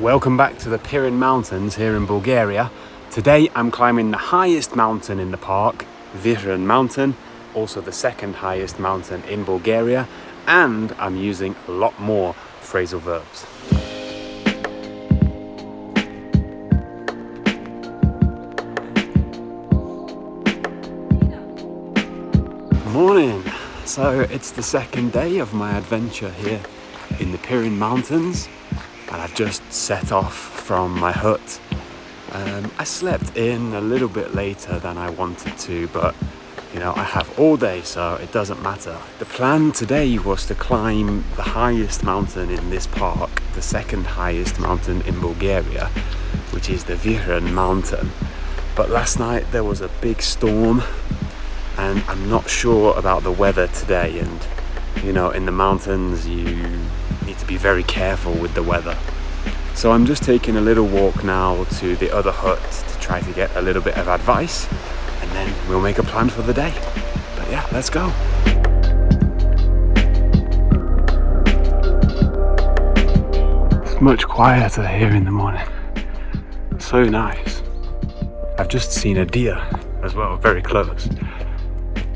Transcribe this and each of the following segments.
Welcome back to the Pirin Mountains here in Bulgaria. Today I'm climbing the highest mountain in the park, Pirin Mountain, also the second highest mountain in Bulgaria, and I'm using a lot more phrasal verbs. Morning! So it's the second day of my adventure here in the Pirin Mountains. And I've just set off from my hut. I slept in a little bit later than I wanted to, but you know, I have all day, so it doesn't matter. The plan today was to climb the highest mountain in this park, the second highest mountain in Bulgaria, which is the Pirin mountain. But last night there was a big storm, and I'm not sure about the weather today. And you know, in the mountains you need to be very careful with the weather. So I'm just taking a little walk now to the other hut to try to get a little bit of advice, and then we'll make a plan for the day. But yeah, let's go. It's much quieter here in the morning. So nice. I've just seen a deer as well, very close.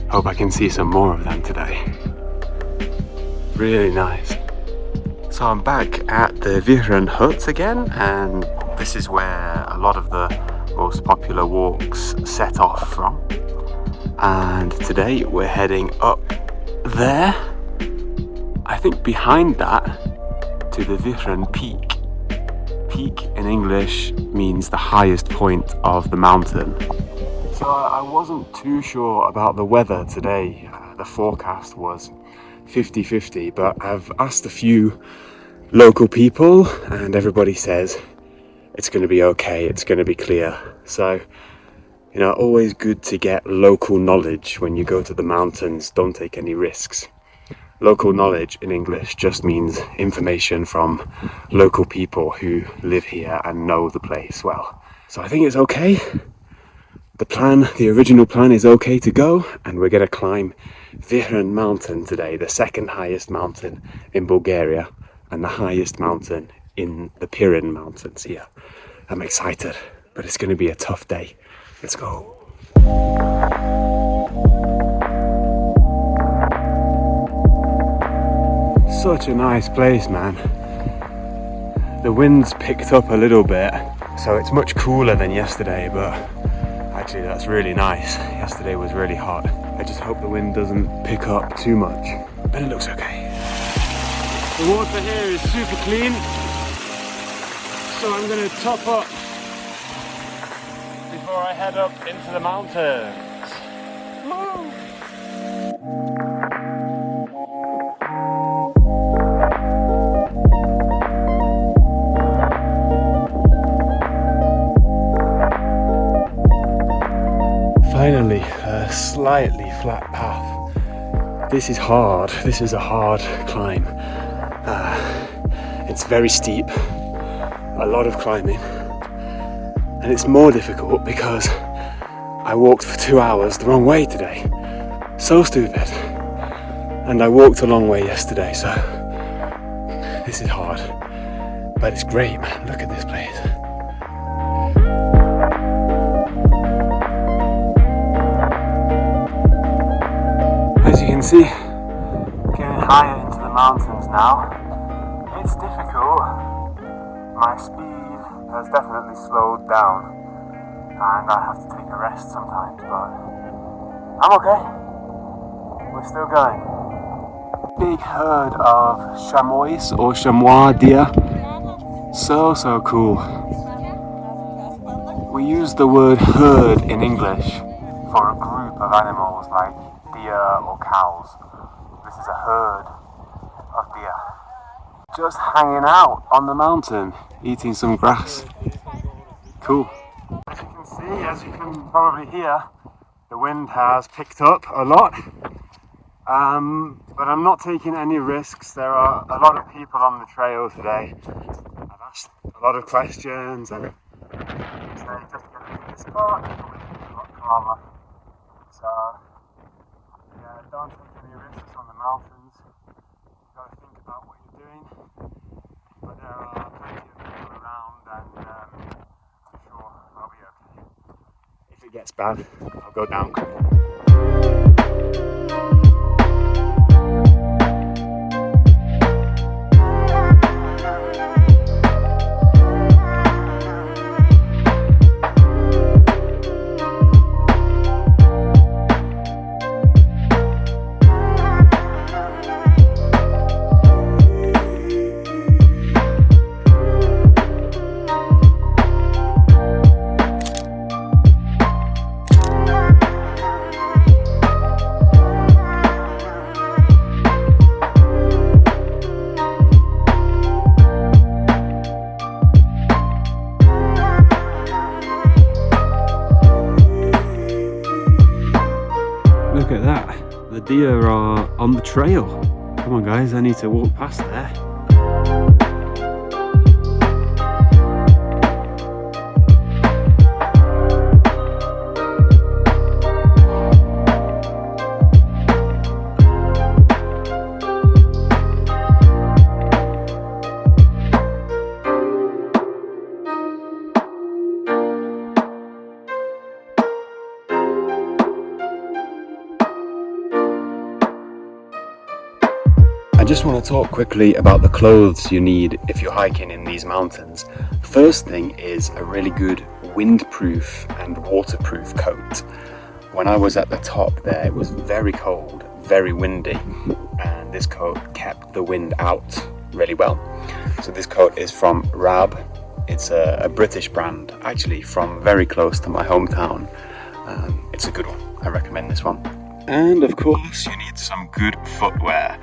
Hope I can see some more of them today. Really nice. So I'm back at the Pirin hut again, and this is where a lot of the most popular walks set off from. And today we're heading up there. I think behind that to the Pirin peak. Peak in English means the highest point of the mountain. So I wasn't too sure about the weather today. The forecast was 50-50, but I've asked a few local people and everybody says it's going to be okay, it's going to be clear. So, you know, always good to get local knowledge when you go to the mountains. Don't take any risks. Local knowledge in English just means information from local people who live here and know the place well. So I think it's okay. The original plan is okay to go, and we're going to climb Pirin mountain today, the second highest mountain in Bulgaria and the highest mountain in the Pirin mountains here. I'm excited, but it's going to be a tough day. Let's go. Such a nice place, man. The wind's picked up a little bit, so it's much cooler than yesterday, but actually that's really nice. Yesterday was really hot. I just hope the wind doesn't pick up too much, but it looks okay. The water here is super clean, so I'm going to top up before I head up into the mountains. Woo! Finally, a slightly flat path. This is hard. This is a hard climb. It's very steep, a lot of climbing, and it's more difficult because I walked for 2 hours the wrong way today. So stupid. And I walked a long way yesterday, so this is hard. But it's great, man. Look at this place. As you can see, getting higher into the mountains now. It's difficult. My speed has definitely slowed down, and I have to take a rest sometimes, but I'm okay. We're still going. Big herd of chamois or chamois deer. So cool. We use the word herd in English for a group of animals like deer or cows. This is a herd of deer. Just hanging out on the mountain, eating some grass. Cool. As you can see, as you can probably hear, the wind has picked up a lot. But I'm not taking any risks. There are a lot of people on the trail today. I've asked a lot of questions, and just get into this spot, the wind is a lot calmer. So, yeah, don't take any risks on the mountains. You've got to think about what you're doing. But there are plenty of people around gets bad, I'll go down. Look at that, the deer are on the trail. Come on guys, I need to walk past there. I just want to talk quickly about the clothes you need if you're hiking in these mountains. First thing is a really good windproof and waterproof coat. When I was at the top there, it was very cold, very windy, and this coat kept the wind out really well. So this coat is from Rab. It's a British brand, actually from very close to my hometown. It's a good one, I recommend this one. And of course you need some good footwear.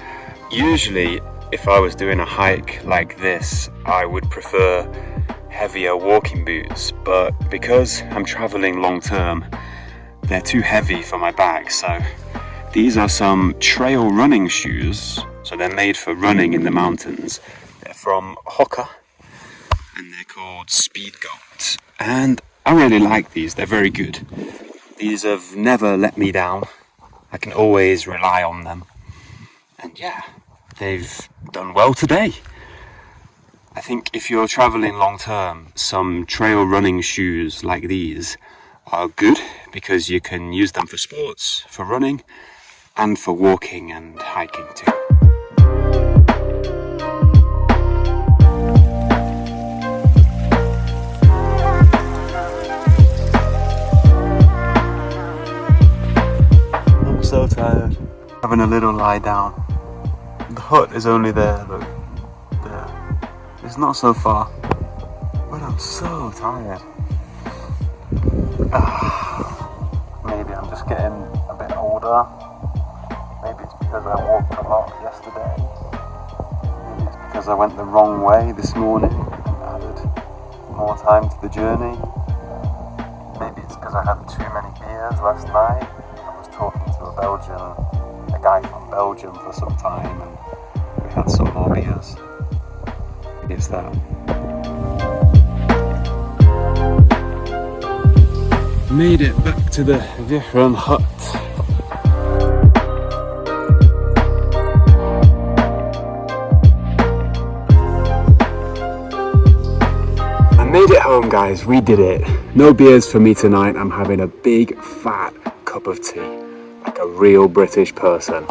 Usually, if I was doing a hike like this, I would prefer heavier walking boots, but because I'm traveling long term, they're too heavy for my back. So these are some trail running shoes. So they're made for running in the mountains. They're from Hoka and they're called Speed Goat. And I really like these, they're very good. These have never let me down. I can always rely on them. And yeah, they've done well today. I think if you're traveling long term, some trail running shoes like these are good because you can use them for sports, for running, and for walking and hiking too. I'm so tired. Having a little lie down. The hut is only there, look, there. It's not so far, but I'm so tired. Maybe I'm just getting a bit older. Maybe it's because I walked a lot yesterday. Maybe it's because I went the wrong way this morning and added more time to the journey. Maybe it's because I had too many beers last night. I was talking to a guy from Belgium for some time, and we had some more beers. It's that. Made it back to the Pirin hut. I made it home, guys, we did it. No beers for me tonight, I'm having a big fat cup of tea, like a real British person.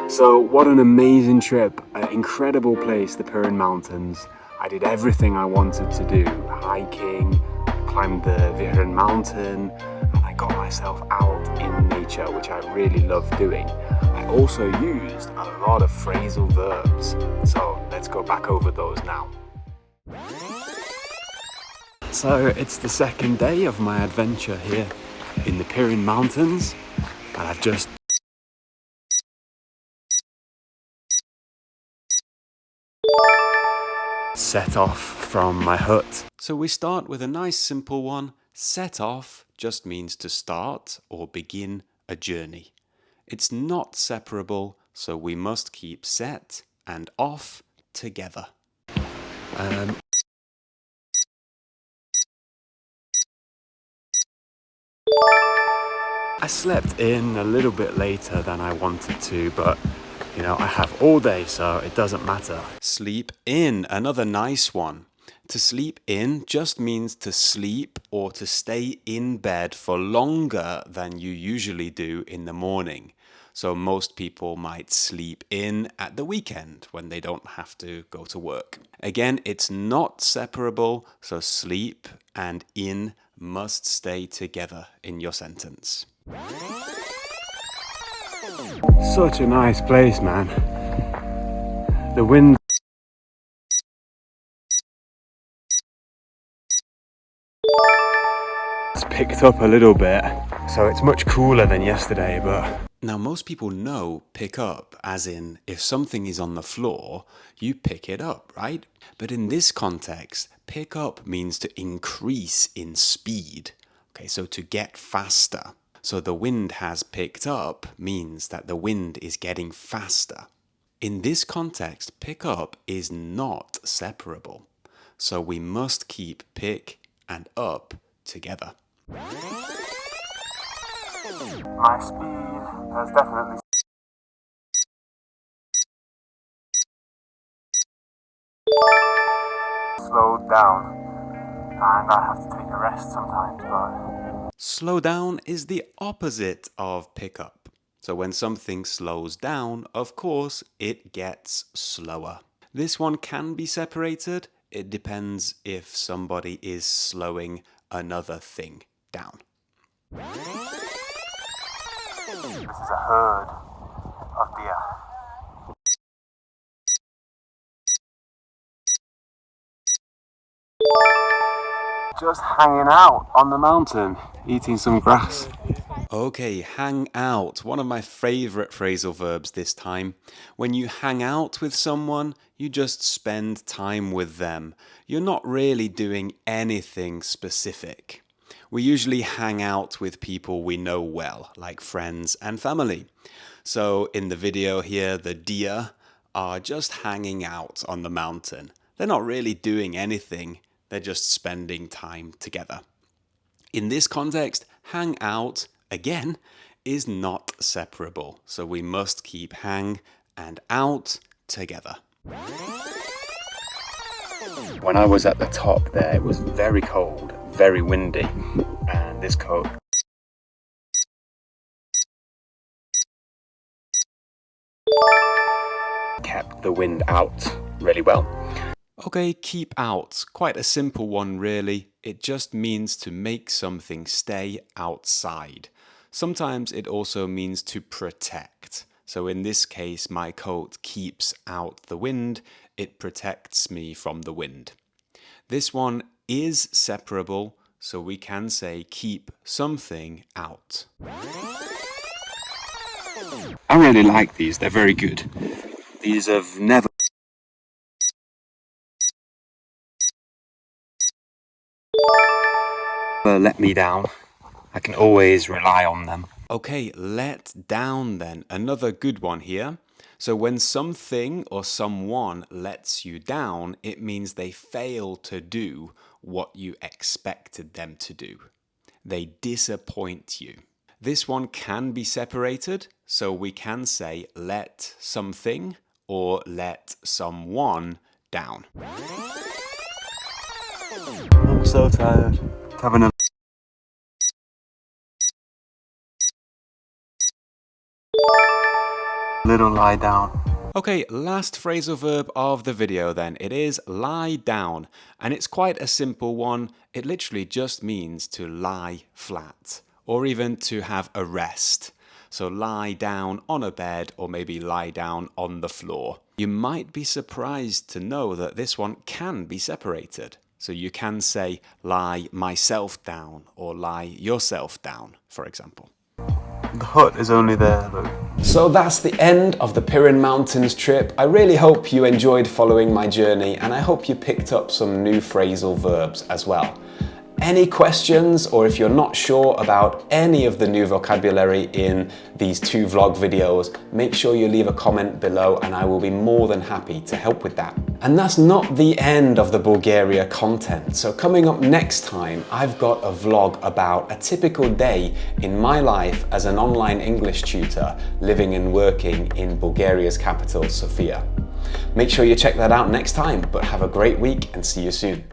So what an amazing trip, an incredible place, the Pirin Mountains. I did everything I wanted to do, hiking, climbed the Pirin mountain, and I got myself out in nature, which I really love doing. I also used a lot of phrasal verbs, so let's go back over those now. So it's the second day of my adventure here in the Pirin Mountains, and I've just set off from my hut. So we start with a nice simple one. Set off just means to start or begin a journey. It's not separable, so we must keep set and off together. I slept in a little bit later than I wanted to, but you know, I have all day, so it doesn't matter. Sleep in, another nice one. To sleep in just means to sleep or to stay in bed for longer than you usually do in the morning. So most people might sleep in at the weekend when they don't have to go to work. Again, it's not separable, so sleep and in must stay together in your sentence. Such a nice place, man. The wind it's picked up a little bit, so it's much cooler than yesterday, but... Now, most people know pick up, as in, if something is on the floor, you pick it up, right? But in this context, pick up means to increase in speed. Okay, so to get faster. So the wind has picked up means that the wind is getting faster. In this context, pick up is not separable. So we must keep pick and up together. My speed has definitely slowed down, and I have to take a rest sometimes, but... Slow down is the opposite of pick up. So when something slows down, of course, it gets slower. This one can be separated. It depends if somebody is slowing another thing down. This is a herd of deer. Just hanging out on the mountain, eating some grass. Okay, hang out, one of my favorite phrasal verbs this time. When you hang out with someone, you just spend time with them. You're not really doing anything specific. We usually hang out with people we know well, like friends and family. So in the video here, the deer are just hanging out on the mountain. They're not really doing anything, they're just spending time together. In this context, hang out, again, is not separable. So we must keep hang and out together. When I was at the top there, it was very cold, very windy, and this coat kept the wind out really well. Okay, keep out. Quite a simple one, really. It just means to make something stay outside. Sometimes it also means to protect. So in this case, my coat keeps out the wind. It protects me from the wind. This one is separable, so we can say keep something out. I really like these. They're very good. These have never let me down. I can always rely on them. Okay, let down then. Another good one here. So when something or someone lets you down, it means they fail to do what you expected them to do. They disappoint you. This one can be separated, so we can say let something or let someone down. I'm so tired. Having a little lie down. Okay, last phrasal verb of the video then. It is lie down, and it's quite a simple one. It literally just means to lie flat, or even to have a rest. So lie down on a bed, or maybe lie down on the floor. You might be surprised to know that this one can be separated. So you can say lie myself down, or lie yourself down, for example. The hut is only there, look. So that's the end of the Pirin Mountains trip. I really hope you enjoyed following my journey, and I hope you picked up some new phrasal verbs as well. Any questions, or if you're not sure about any of the new vocabulary in these 2 vlog videos, make sure you leave a comment below and I will be more than happy to help with that. And that's not the end of the Bulgaria content. So coming up next time, I've got a vlog about a typical day in my life as an online English tutor living and working in Bulgaria's capital, Sofia. Make sure you check that out next time, but have a great week and see you soon.